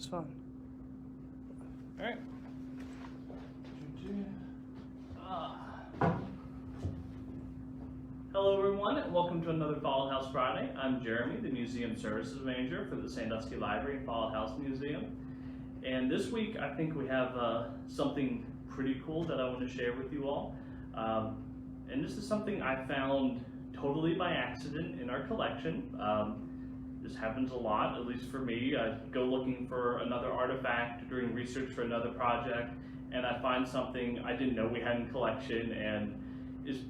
It's fun. All right. Hello everyone, and welcome to another Follett House Friday. I'm Jeremy, the Museum Services Manager for the Sandusky Library and Follett House Museum. And this week I think we have something pretty cool that I want to share with you all. And this is something I found totally by accident in our collection. This happens a lot, at least for me. I go looking for another artifact, doing research for another project, and I find something I didn't know we had in collection, and is,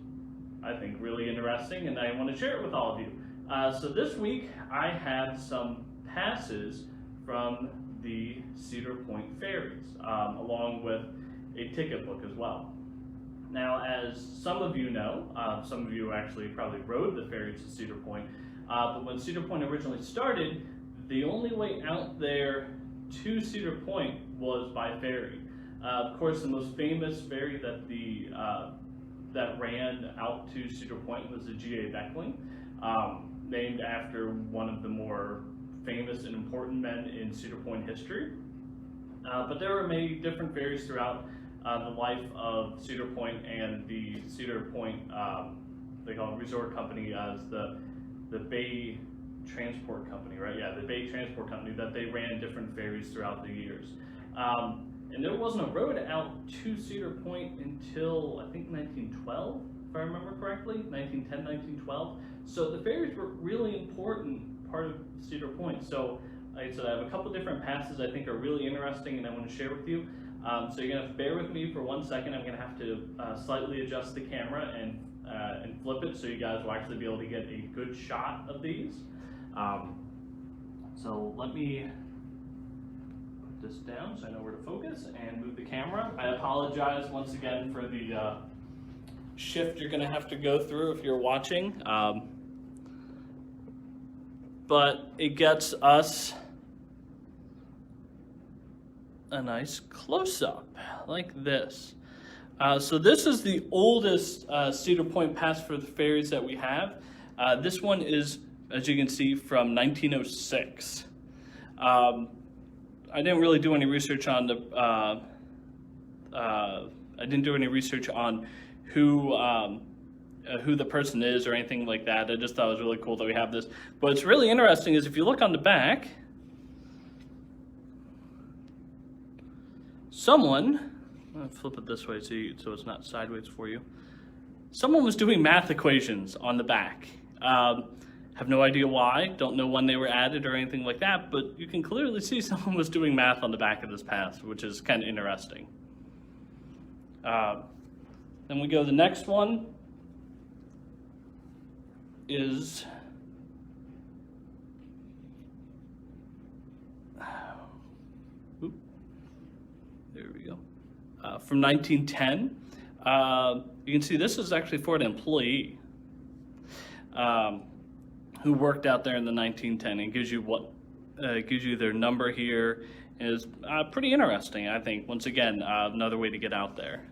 I think, really interesting, and I want to share it with all of you. So this week I have some passes from the Cedar Point ferries, along with a ticket book as well. Now, as some of you know, some of you actually probably rode the ferries to Cedar Point, but when Cedar Point originally started, the only way out there to Cedar Point was by ferry. Of course, the most famous ferry that ran out to Cedar Point was the G.A. Beckling, named after one of the more famous and important men in Cedar Point history. But there were many different ferries throughout the life of Cedar Point, and the Cedar Point, they call it resort company as the Bay Transport Company, right? Yeah, the Bay Transport Company, that they ran different ferries throughout the years. And there wasn't a road out to Cedar Point until, I think, 1912, if I remember correctly, 1910, 1912. So the ferries were really important part of Cedar Point. So like I said, I have a couple different passes I think are really interesting and I want to share with you. So you're going to bear with me for 1 second. I'm going to have to slightly adjust the camera and flip it so you guys will actually be able to get a good shot of these. So let me this down so I know where to focus and move the camera. I apologize once again for the shift you're going to have to go through if you're watching, but it gets us a nice close-up like this. So this is the oldest Cedar Point pass for the ferries that we have. This one is, as you can see, from 1906. I didn't really do any research on the. I didn't do any research on who the person is or anything like that. I just thought it was really cool that we have this. But what's really interesting is if you look on the back, someone. I'll flip it this way so it's not sideways for you. Someone was doing math equations on the back. Have no idea why, don't know when they were added or anything like that, but you can clearly see someone was doing math on the back of this pass, which is kind of interesting. Then we go, the next one is there we go. From 1910. You can see this is actually for an employee who worked out there in the 1910, and gives you their number here. And it's pretty interesting, I think. Once again, another way to get out there.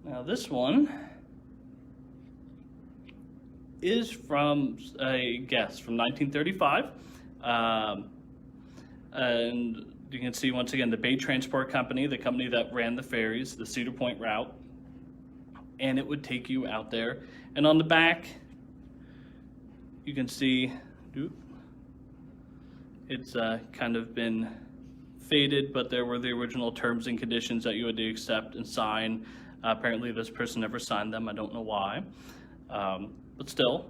Now this one is from a guess from 1935, and you can see once again the Bay Transport Company, the company that ran the ferries, the Cedar Point route. And it would take you out there. And on the back, you can see it's kind of been faded, but there were the original terms and conditions that you had to accept and sign. Apparently this person never signed them. I don't know why, but still.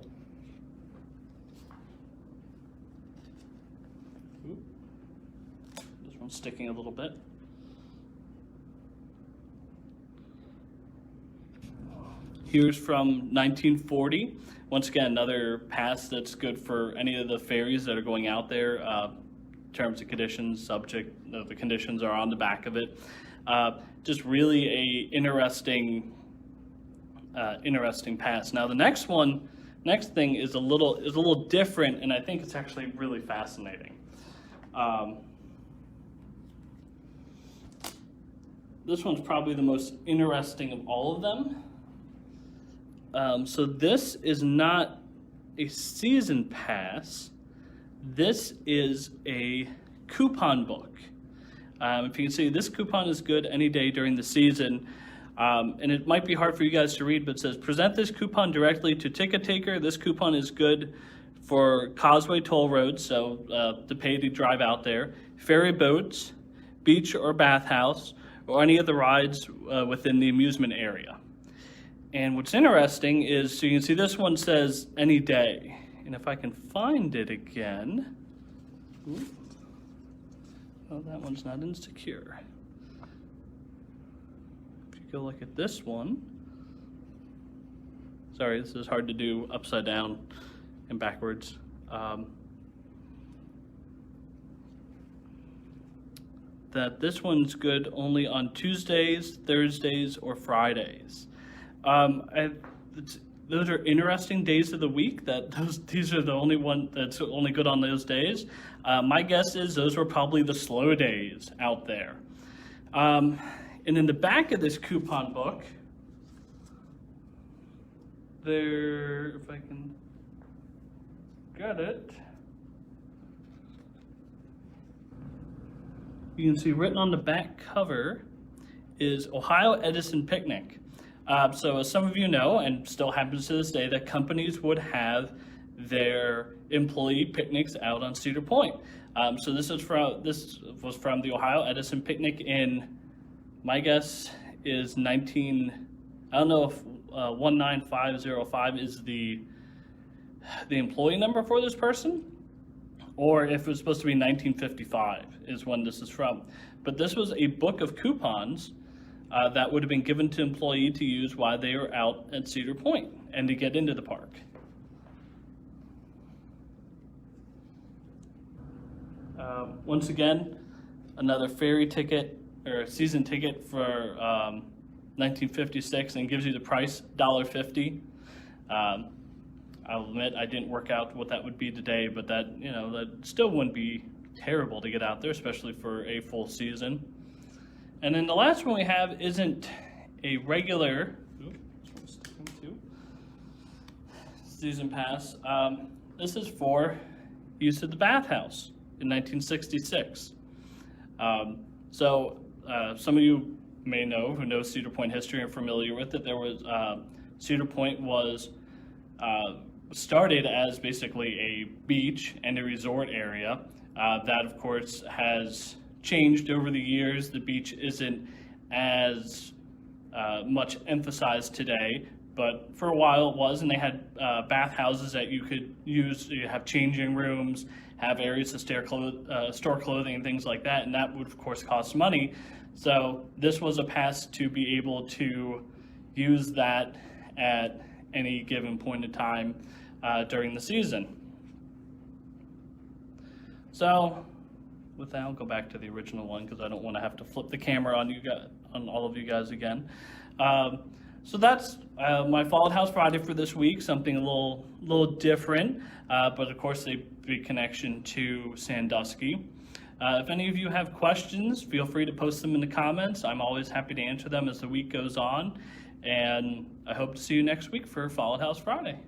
This one's sticking a little bit. Here's from 1940. Once again, another pass that's good for any of the ferries that are going out there. Terms and conditions, the conditions are on the back of it. Just really a interesting pass. Now the next thing is a little different, and I think it's actually really fascinating. This one's probably the most interesting of all of them. So this is not a season pass, this is a coupon book. If you can see, this coupon is good any day during the season. And it might be hard for you guys to read, but it says, present this coupon directly to ticket taker. This coupon is good for Causeway Toll Road, so to pay to drive out there, ferry boats, beach or bathhouse, or any of the rides within the amusement area. And what's interesting is, so you can see this one says any day. And if I can find it again, oh, that one's not insecure. If you go look at this one, sorry, this is hard to do upside down and backwards. That this one's good only on Tuesdays, Thursdays, or Fridays. Those are interesting days of the week. These are the only one that's only good on those days. My guess is those were probably the slow days out there. And in the back of this coupon book, there, if I can get it, you can see written on the back cover is Ohio Edison Picnic. So as some of you know, and still happens to this day, that companies would have their employee picnics out on Cedar Point. So this was from the Ohio Edison Picnic in, my guess is I don't know if 19505 is the employee number for this person, or if it was supposed to be 1955 is when this is from. But this was a book of coupons that would have been given to employee to use while they were out at Cedar Point and to get into the park. Once again, another ferry ticket or season ticket for 1956, and gives you the price $1.50. I'll admit I didn't work out what that would be today, but that still wouldn't be terrible to get out there, especially for a full season. And then the last one we have isn't a regular season pass. This is for use of the bathhouse in 1966. Some of you may know, who know Cedar Point history and are familiar with it. There was Cedar Point was started as basically a beach and a resort area. That, of course, has changed over the years. The beach isn't as much emphasized today, but for a while it was, and they had bathhouses that you could use. You have changing rooms, have areas to store clothing and things like that, and that would, of course, cost money. So this was a pass to be able to use that at any given point in time during the season. So with that, I'll go back to the original one because I don't want to have to flip the camera on you guys, on all of you guys again. So that's my Follett House Friday for this week. Something a little different, but of course a big connection to Sandusky. If any of you have questions, feel free to post them in the comments. I'm always happy to answer them as the week goes on, and I hope to see you next week for Follett House Friday.